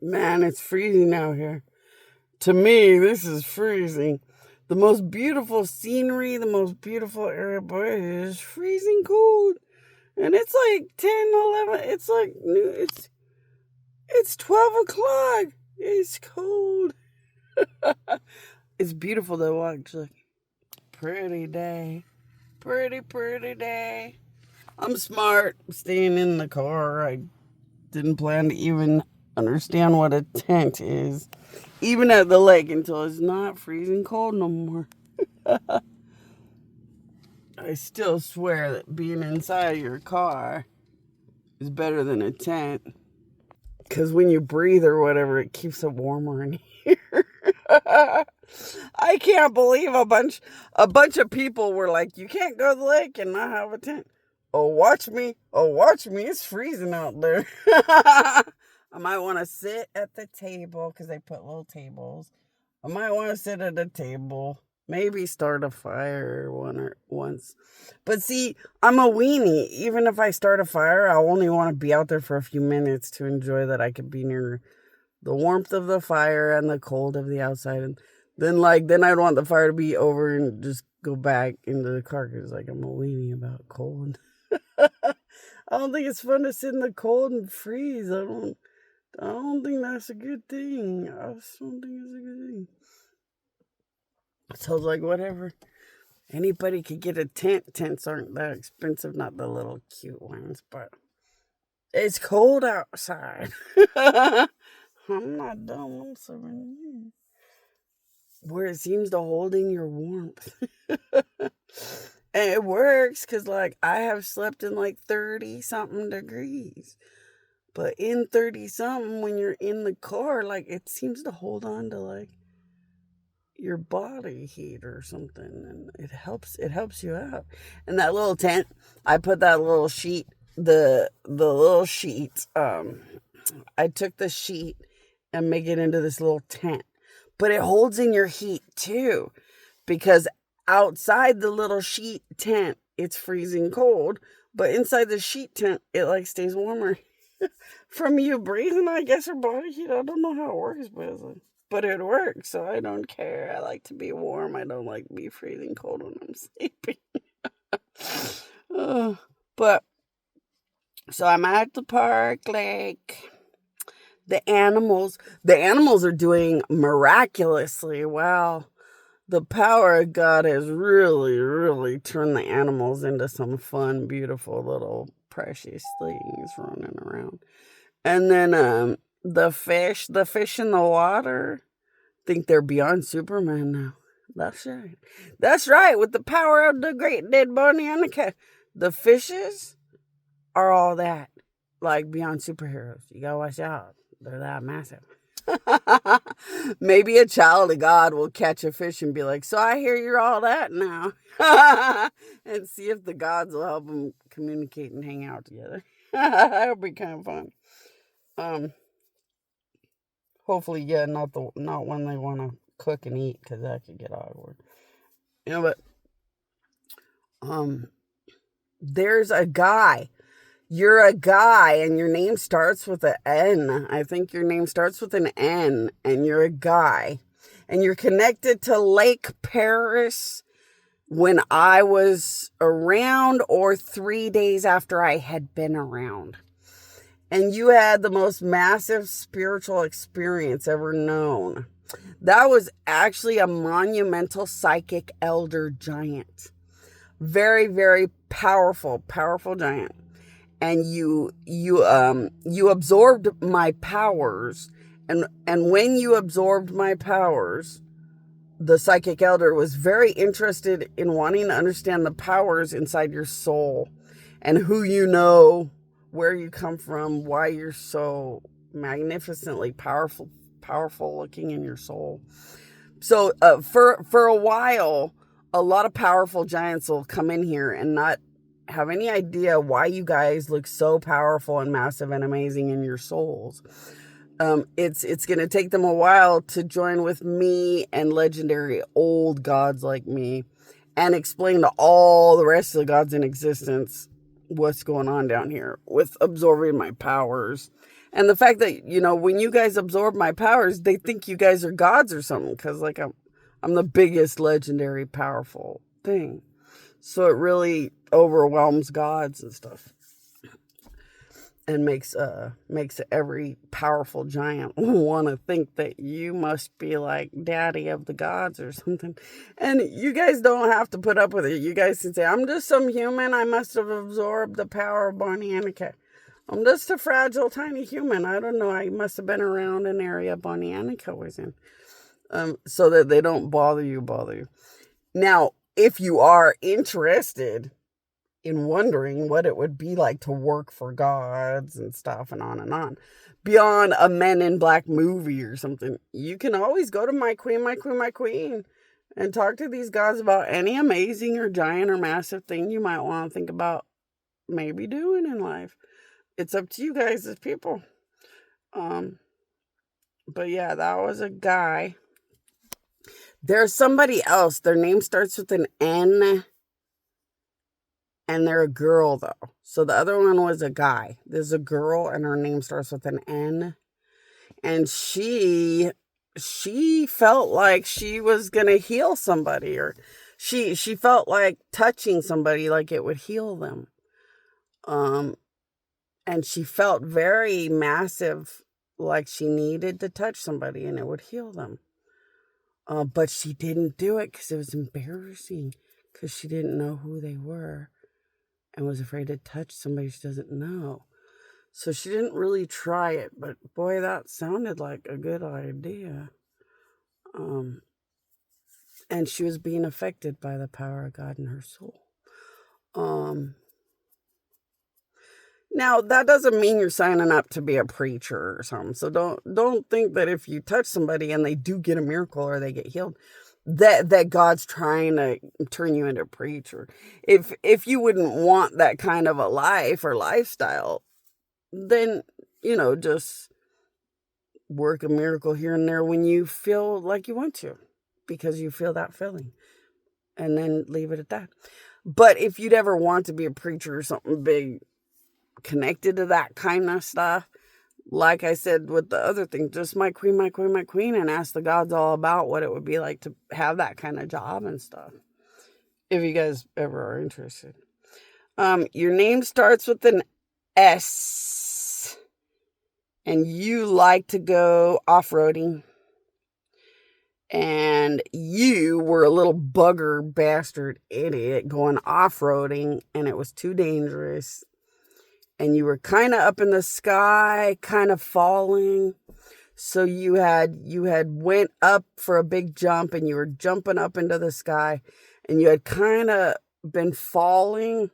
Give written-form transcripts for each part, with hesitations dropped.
Man, it's freezing out here. To me, this is freezing. The most beautiful scenery, the most beautiful area, but it is freezing cold. And it's like 10, 11. It's like, it's 12 o'clock. It's cold. It's beautiful though, actually. Pretty day. Pretty day. I'm smart. Staying in the car. I didn't plan to even understand what a tent is. Even at the lake until it's not freezing cold no more. I still swear that being inside your car is better than a tent. Because when you breathe or whatever, it keeps it warmer in here. I can't believe a bunch of people were like, you can't go to the lake and not have a tent. Oh, watch me. Oh, watch me. It's freezing out there. I might want to sit at the table because they put little tables. I might want to sit at a table. Maybe start a fire once. But see, I'm a weenie. Even if I start a fire, I only want to be out there for a few minutes to enjoy that I could be near the warmth of the fire and the cold of the outside. And then I'd want the fire to be over and just go back into the car because I'm a weenie about cold. I don't think it's fun to sit in the cold and freeze. I don't think that's a good thing. I just don't think it's a good thing. So whatever. Anybody could get a tent. Tents aren't that expensive, not the little cute ones, but it's cold outside. I'm not dumb. I'm serving you. Where it seems to hold in your warmth. And it works because I have slept in 30 something degrees. But in 30 something, when you're in the car, it seems to hold on to your body heat or something, and it helps you out. And that little tent, I put that little sheet, the little sheet, I took the sheet and make it into this little tent. But it holds in your heat too, because outside the little sheet tent, it's freezing cold, but inside the sheet tent, it stays warmer. From you breathing, I guess, or body heat. I don't know how it works, but it works, so I don't care. I like to be warm. I don't like to be freezing cold when I'm sleeping. But, so I'm at the park lake. The animals are doing miraculously well. The power of God has really, really turned the animals into some fun, beautiful little precious things running around. And then the fish in the water think they're beyond Superman now. That's right. That's right. With the power of the great dead body and the cat, the fishes are all that, beyond superheroes. You gotta watch out. They're that massive. Maybe a child of God will catch a fish and be like, so I hear you're all that now. And see if the gods will help them communicate and hang out together. That'll be kind of fun. Hopefully, yeah, not when they want to cook and eat, because that could get awkward. But there's a guy. You're a guy, and your name starts with an N. I think your name starts with an N, and you're a guy. And you're connected to Lake Paris when I was around, or 3 days after I had been around. And you had the most massive spiritual experience ever known. That was actually a monumental psychic elder giant. Very, very powerful giant. And you absorbed my powers, and when you absorbed my powers, the psychic elder was very interested in wanting to understand the powers inside your soul, and who you know, where you come from, why you're so magnificently powerful looking in your soul. So for a while, a lot of powerful giants will come in here and not have any idea why you guys look so powerful and massive and amazing in your souls. It's going to take them a while to join with me and legendary old gods like me and explain to all the rest of the gods in existence what's going on down here with absorbing my powers. And the fact that, when you guys absorb my powers, they think you guys are gods or something, because like I'm the biggest legendary powerful thing. So it really overwhelms gods and stuff, and makes every powerful giant want to think that you must be like daddy of the gods or something. And you guys don't have to put up with it. You guys can say, I'm just some human. I must have absorbed the power of Bonnie Annika. I'm just a fragile, tiny human. I don't know. I must have been around an area Bonnie Annika was in. So that they don't bother you. Now, if you are interested in wondering what it would be like to work for gods and stuff and on, beyond a Men in Black movie or something, you can always go to My Queen, and talk to these gods about any amazing or giant or massive thing you might want to think about maybe doing in life. It's up to you guys as people. But yeah, that was a guy. There's somebody else. Their name starts with an N, and they're a girl, though. So the other one was a guy. There's a girl, and her name starts with an N. And she felt like she was going to heal somebody, or she felt like touching somebody, like it would heal them. And she felt very massive, like she needed to touch somebody and it would heal them. But she didn't do it because it was embarrassing, because she didn't know who they were and was afraid to touch somebody she doesn't know. So she didn't really try it, but boy, that sounded like a good idea. And she was being affected by the power of God in her soul. Now, that doesn't mean you're signing up to be a preacher or something. So don't think that if you touch somebody and they do get a miracle or they get healed, that God's trying to turn you into a preacher. If you wouldn't want that kind of a life or lifestyle, then, just work a miracle here and there when you feel like you want to, because you feel that feeling, and then leave it at that. But if you'd ever want to be a preacher or something big connected to that kind of stuff, like I said with the other thing, just my queen, and ask the gods all about what it would be like to have that kind of job and stuff, if you guys ever are interested. Your name starts with an S, and you like to go off-roading, and you were a little bugger bastard idiot going off-roading, and it was too dangerous. And you were kind of up in the sky, kind of falling. So you had went up for a big jump, and you were jumping up into the sky, and you had kind of been falling,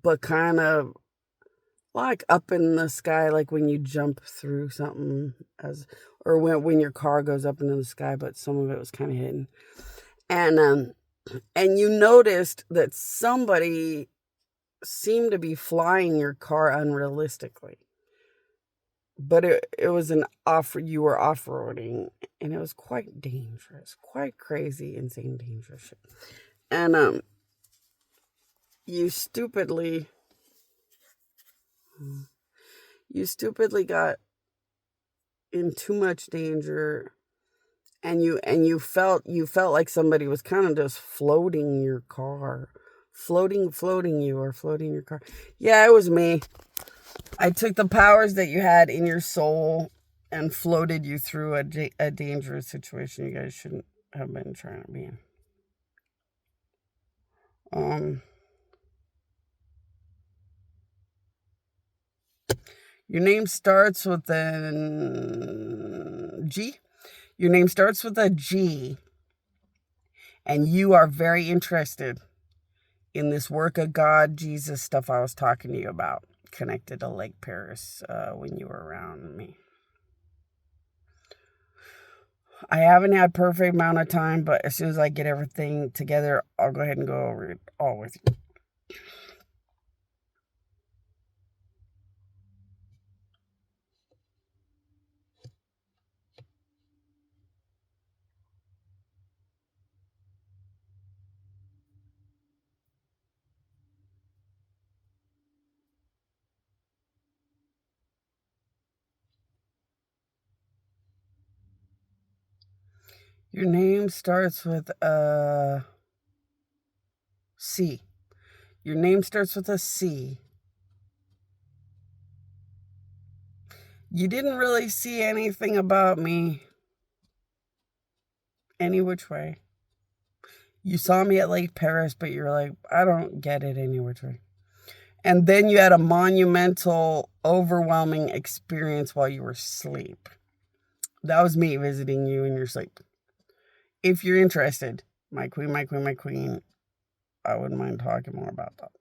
but kind of like up in the sky, like when you jump through something, or when your car goes up into the sky, but some of it was kind of hidden. And you noticed that somebody seemed to be flying your car unrealistically, but it was you were off-roading, and it was quite dangerous, quite crazy, insane, dangerous shit. And you stupidly got in too much danger, and you felt like somebody was kind of just floating your car, floating you, or floating your car. Yeah, it was me. I took the powers that you had in your soul and floated you through a dangerous situation you guys shouldn't have been trying to be in. Your name starts with a G. Your name starts with a G, and you are very interested in this work of God, Jesus stuff I was talking to you about, connected to Lake Paris when you were around me. I haven't had perfect amount of time, but as soon as I get everything together, I'll go ahead and go over it all with you. Your name starts with a C. Your name starts with a C. You didn't really see anything about me any which way. You saw me at Lake Paris, but you're like, I don't get it any which way. And then you had a monumental, overwhelming experience while you were asleep. That was me visiting you in your sleep. If you're interested, my queen, I wouldn't mind talking more about that.